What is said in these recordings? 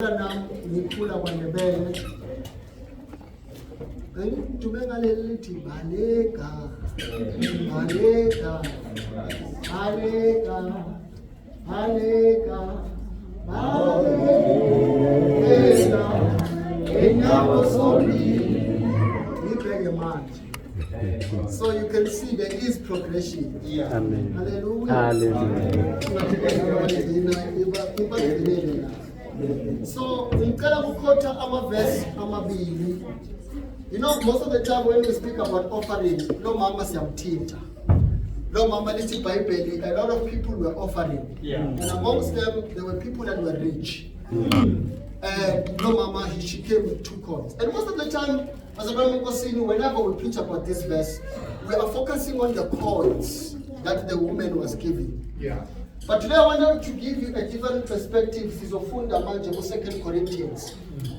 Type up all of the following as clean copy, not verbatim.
Nikhula kwaNdebele bengidume ngaleli lithi baleka baleka baleka baleka baleka enyawo zombili ibheke manje. So you can see there is progression. Yeah. Amen. Hallelujah. Hallelujah. So ngicela ukukhotha amavesi amabili. You know, most of the time when we speak about offering, no mama siyamthinta. No mama lithi iBhayibheli, a lot of people were offering. Yeah. And amongst them there were people that were rich. And no mama, she came with 2 coins. And most of the time, as a whenever we preach about this verse, we are focusing on the coins that the woman was giving. Yeah. But today I wanted to give you a different perspective. Sizofunda manje ku 2 Corinthians.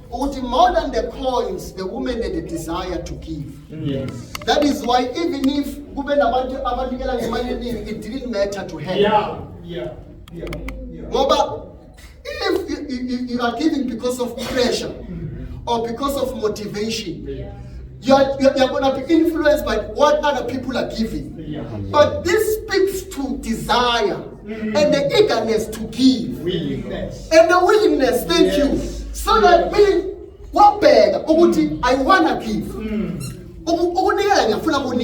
More than the coins, the woman had a desire to give. Yes. That is why even if it didn't matter to her. Yeah. Ngoba if you are giving because of pressure or because of motivation, you're going to be influenced by what other people are giving. Yeah. But this speaks to desire and the eagerness to give. Willingness. And the willingness, thank you. So that me, what beg, I want to give.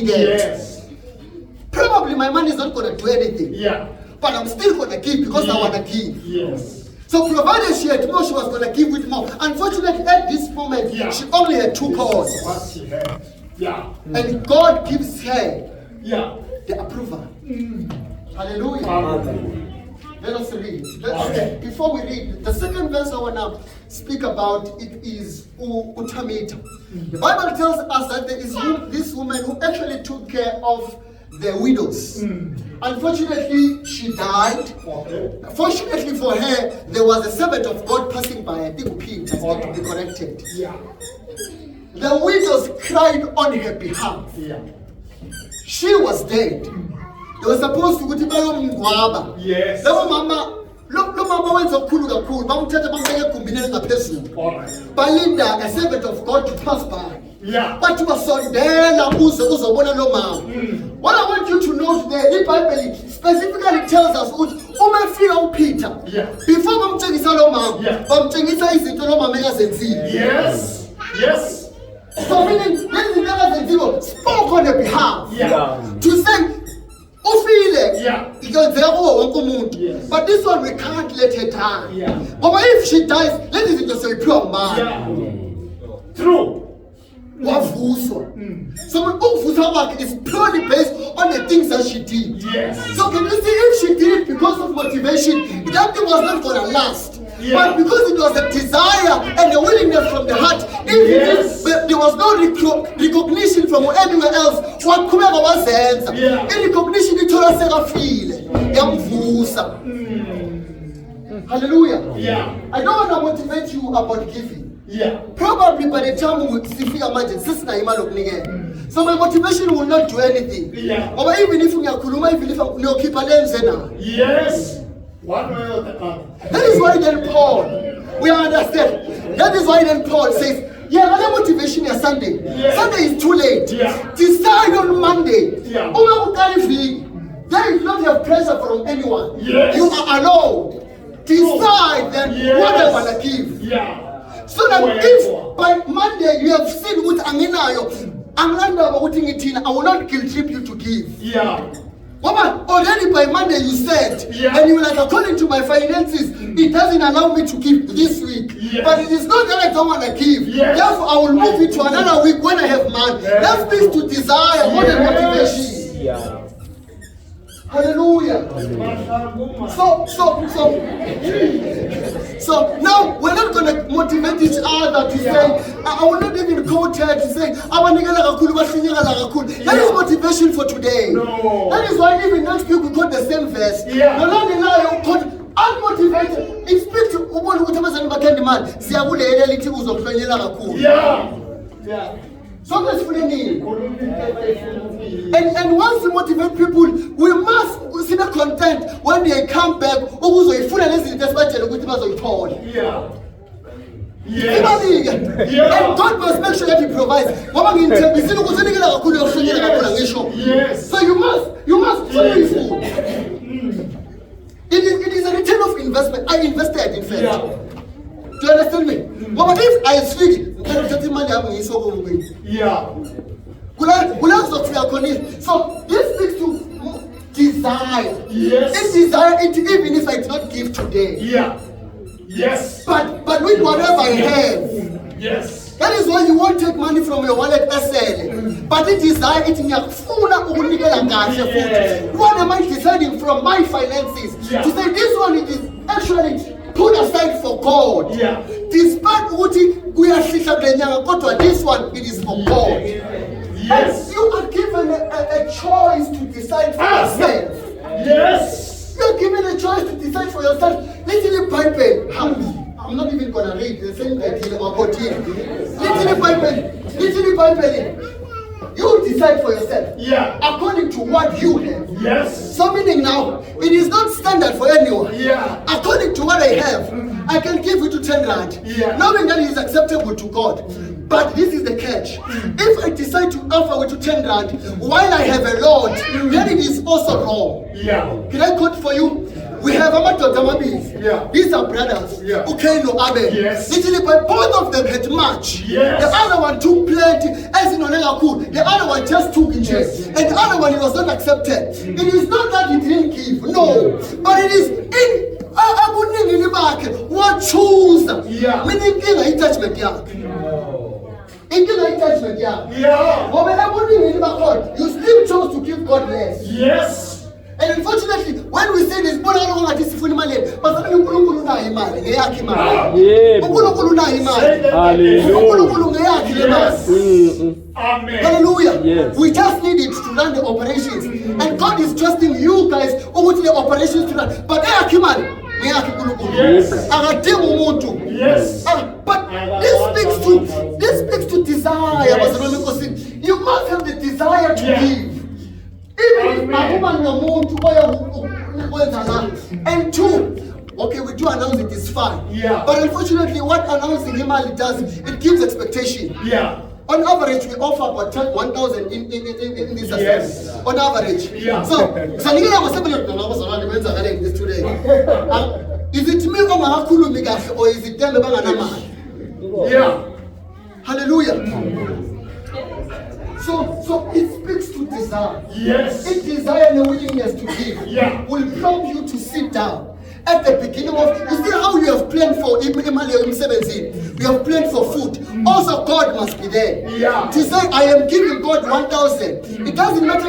Yes. Probably my money is not going to do anything. Yeah. But I'm still going to give because I want to give. Yes. So provided she had more, she was going to give with more. Unfortunately, at this moment, she only had 2 coins. What she had. Yeah. And God gives her the approval. Hallelujah. Let us read. Okay, before we read, the second verse I want to speak about it is Utamita. The Bible tells us that there is this woman who actually took care of the widows. Unfortunately, she died. Fortunately for her, there was a servant of God passing by. I think Peter has to be corrected. Yeah. The widows cried on her behalf. Yeah. She was dead. They were supposed to go to Bayomgwaba. Yes. Lo mama wenza okukhulu kakhulu. Bamthatha bambeke egumbini ngaphezulu. All right. Balinda a servant of God to pass by. Yeah. But basondela uzobona lo mama. What I want you to know today, the Bible specifically tells us uma efika uPeter. Yeah. Before bamtshengisa lo mama, bamtshengisa izinto lo mama ekazenzile. Yes. Yes. So meaning lezi zinto ekazenzile spoke on her behalf. Yeah. To say ufile. Yeah. Ikwenzeka kuwo wonke umuntu. Yes. But this one we can't let her die. Yeah. Ngoba if she dies, lezi zinto seyiphiwa ngubani? Yeah. True. Wavuswa. So ukuvuswa kwakhe is purely based on the things that she did. Yes. So can you see, if she did it because of motivation, that thing was not going to last. Yeah. But because it was a desire and a willingness from the heart, even if there was no recognition from anywhere else, waqhubeka wazenza. Yeah. Recognition ithola sekafile yamvusa. Hallelujah. Yeah. I don't want to motivate you about giving. Yeah. Probably by the time we sifika manje sisina imali yokunikela. So my motivation will not do anything. Yeah. Ngoba even if ngiyakhuluma, even if ngiyokhipha lenze na. Yes. One way or the other. That is why then Paul, we understand. That is why then Paul says, the motivation is Sunday. Yeah. Sunday is too late. Yeah. Decide on Monday. Yeah. There is not have pressure from anyone. Yes. You are alone. Decide then what I want to give. Yeah. So that if by Monday you have seen what anginayo, I will not guilt trip you to give. Yeah. Mama, already by Monday you said, and you were like, according to my finances, it doesn't allow me to give this week. Yes. But it is not that I don't want to give. Yes. Therefore, I will move it to another week when I have money. That speaks to desire more than motivation. Yeah. Hallelujah. So now we're not going to motivate each other to say, I will not even quote her to say, that is motivation for today. No. That is why even next week we quote the same verse. Yeah. No longer unmotivated. It speaks to Yeah. So that's for the need. And once we motivate people, we must see the content when they come back. Yeah. Yes. And God must make sure that He provides. Yes. So you must faithful. It is a return of investment. I invested in faith. Yeah. Do you understand me? But if I speak, so this speaks to desire. Yes. If desire it even if I did not give today. Yeah. Yes. But with whatever I have. Yes. That is why you won't take money from your wallet SL. But it desire it in your phone. What am I deciding from my finances? Yeah. To say this one it is actually put aside for God. Yeah. Despite what we are this one it is for God. Yes. And you are given a choice to decide for yourself. Yes. You are given a choice to decide for yourself. Little Bible. I'm not even gonna read the same thing about here. Little Bible. You decide for yourself. Yeah. According to what you have. Yes. So meaning now, it is not standard for anyone. Yeah. According to what I have, I can give it to 10 rand. Yeah. Knowing that it is acceptable to God. But this is the catch. If I decide to offer it to 10 rand while I have a lot, then it is also wrong. Yeah. Can I quote for you? We have Amatotamabi. Yeah. These are brothers. Yeah. Okay, no Abe. Yes. Literally, but both of them had much. Yes. The other one took plenty, as in Onega. The other one just took in Yes. and the other one it was not accepted. It is not that he didn't give, no, but it is in what choose. Yeah. Meaning in attachment, attachment, Yeah. you still chose to give God less. Yes. And unfortunately, when we say this, Amen. Hallelujah. Yes. We just need it to run the operations. And God is trusting you guys over the operations to run. But Yes. Yes. But this speaks to desire. Yes. You must have the desire to Yeah. give. Even and two, okay, we do announce it is fine. Yeah. But unfortunately, what announcing Himali does, it gives expectation. Yeah. On average, we offer about 1,000 in this assembly. Yes. On average. Yeah. So, is it me or is it them? Yeah. Hallelujah. So it speaks to desire. Yes. It desire and a willingness to give. Yeah. Will prompt you to sit down. At the beginning of, you see how you have planned for 17. We have planned for food. Also, God must be there. Yeah. To say, I am giving God 1,000. It doesn't matter.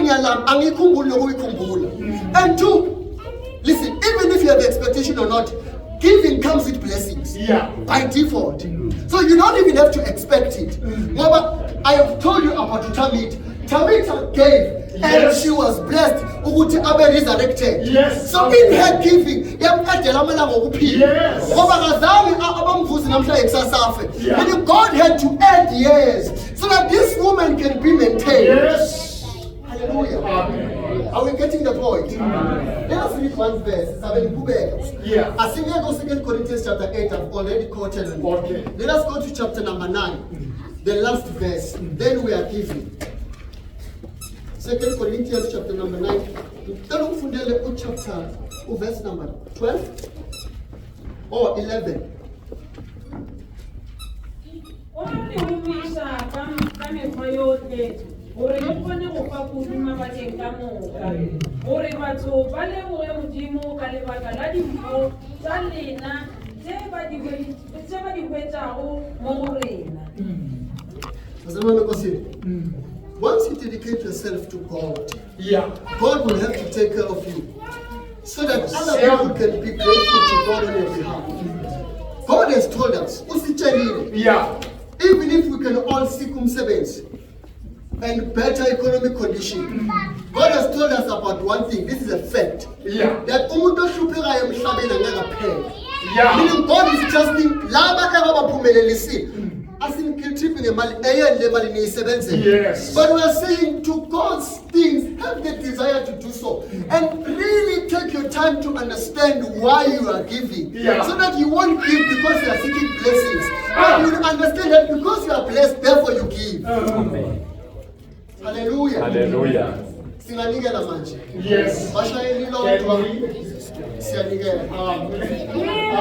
And two, listen, even if you have expectation or not, giving comes with blessings. Yeah. By default. So you don't even have to expect it. But I have told you about Tamit. Tamit gave. And Yes. she was blessed ukuthi abe resurrected. Yes. So in her giving, yamqedela amalanga okuphila. Yes. Ngoba kazange abamvusi namhla esasafe. Yeah. And God had to add years so that this woman can be maintained. Yes. Hallelujah. Amen. Are we getting the point? Let us read one verse. Yeah. I think I go 2 Corinthians chapter 8. I've already quoted. Okay. Let us go to chapter number 9. The last verse. Then we are giving. 2 Corinthians chapter number 9. Chapter verse number 12 or 11. gore re kgone go fa kudu mabakeng ka moka gore batho ba leboge modimo ka lebaka la dimpho tsa lena tse ba di hwetšago mo go rena. Once you dedicate yourself to God, Yeah. God will have to take care of you so that other people can be grateful to God on your behalf. God has told us, Yeah. even if we can all seek umsebenzi and better economic condition, God has told us about one thing. This is a fact. Yeah. That umuntu ohluphekayo emhlabeni angeke aphele. Yeah. Meaning God is trusting laba abaphumelelisi. Asinkhiphe ngemali eyele mali niyisebenzele. Yes. But we are saying to God's things, have the desire to do so. And really take your time to understand why you are giving. Yeah. So that you won't give because you are seeking blessings. But saying that because you are blessed, therefore you give. Hallelujah. Hallelujah. Singanikela manje. Yes. Bashayeli Can lonke. we? Siyanikela. Amen.